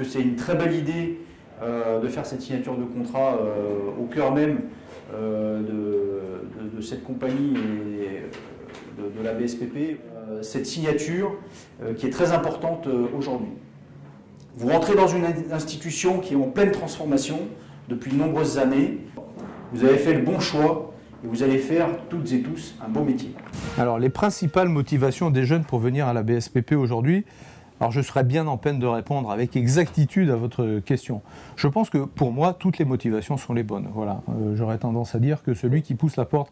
que c'est une très belle idée de faire cette signature de contrat au cœur même de cette compagnie et de la BSPP. Cette signature qui est très importante aujourd'hui. Vous rentrez dans une institution qui est en pleine transformation depuis de nombreuses années. Vous avez fait le bon choix et vous allez faire toutes et tous un beau métier. Alors les principales motivations des jeunes pour venir à la BSPP aujourd'hui, alors je serais bien en peine de répondre avec exactitude à votre question. Je pense que pour moi, toutes les motivations sont les bonnes. Voilà. J'aurais tendance à dire que celui qui pousse la porte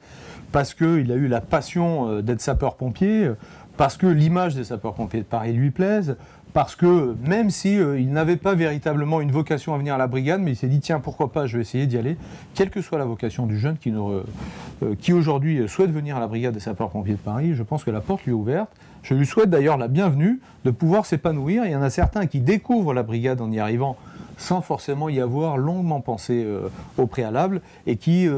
parce qu'il a eu la passion d'être sapeur-pompier, parce que l'image des sapeurs-pompiers de Paris lui plaise, parce que même si il n'avait pas véritablement une vocation à venir à la brigade, mais il s'est dit tiens pourquoi pas, je vais essayer d'y aller, quelle que soit la vocation du jeune qui aujourd'hui souhaite venir à la brigade des sapeurs-pompiers de Paris, je pense que la porte lui est ouverte. Je lui souhaite d'ailleurs la bienvenue, de pouvoir s'épanouir. Il y en a certains qui découvrent la brigade en y arrivant sans forcément y avoir longuement pensé au préalable et qui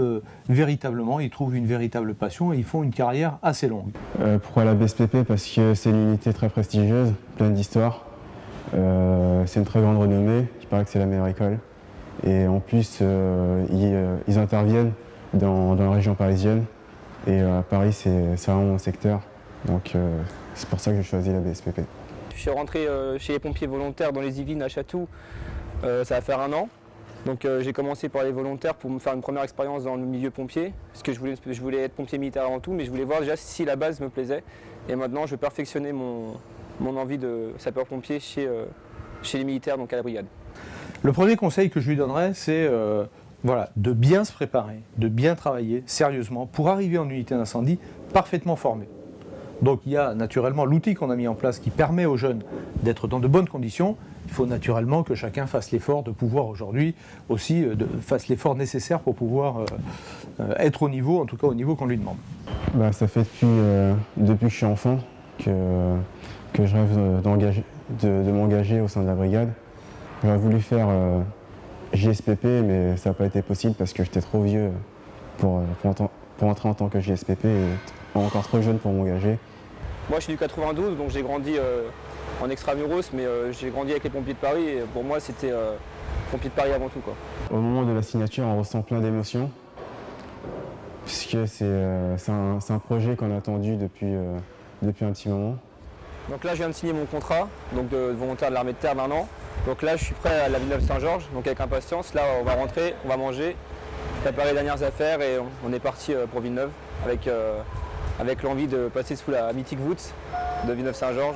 véritablement y trouvent une véritable passion et ils font une carrière assez longue. Pourquoi la BSPP? Parce que c'est une unité très prestigieuse, pleine d'histoire. C'est une très grande renommée, il paraît que c'est la meilleure école. Et en plus, ils interviennent dans la région parisienne. Et à Paris, c'est vraiment mon secteur. Donc c'est pour ça que j'ai choisi la BSPP. Je suis rentré chez les pompiers volontaires dans les Yvelines à Chatou, ça va faire 1 an. Donc j'ai commencé par les volontaires pour me faire une première expérience dans le milieu pompier. Parce que je voulais être pompier militaire avant tout, mais je voulais voir déjà si la base me plaisait. Et maintenant je vais perfectionner mon envie de sapeur-pompier chez les militaires, donc à la brigade. Le premier conseil que je lui donnerais, c'est voilà, de bien se préparer, de bien travailler sérieusement pour arriver en unité d'incendie parfaitement formé. Donc il y a naturellement l'outil qu'on a mis en place qui permet aux jeunes d'être dans de bonnes conditions. Il faut naturellement que chacun fasse l'effort de pouvoir aujourd'hui aussi, fasse l'effort nécessaire pour pouvoir être au niveau, en tout cas au niveau qu'on lui demande. Bah, ça fait depuis que je suis enfant que je rêve de m'engager au sein de la brigade. J'aurais voulu faire JSPP, mais ça n'a pas été possible parce que j'étais trop vieux pour entrer en tant que JSPP et encore trop jeune pour m'engager. Moi je suis du 92, donc j'ai grandi en extramuros, mais j'ai grandi avec les pompiers de Paris et pour moi c'était pompiers de Paris avant tout, quoi. Au moment de la signature, on ressent plein d'émotions, puisque c'est un projet qu'on a attendu depuis un petit moment. Donc là je viens de signer mon contrat donc de volontaire de l'armée de terre d'1 an. Donc là je suis prêt à la Villeneuve-Saint-Georges, donc avec impatience. Là on va rentrer, on va manger, préparer les dernières affaires et on est parti pour Villeneuve avec l'envie de passer sous la mythique voûte de Villeneuve-Saint-Georges.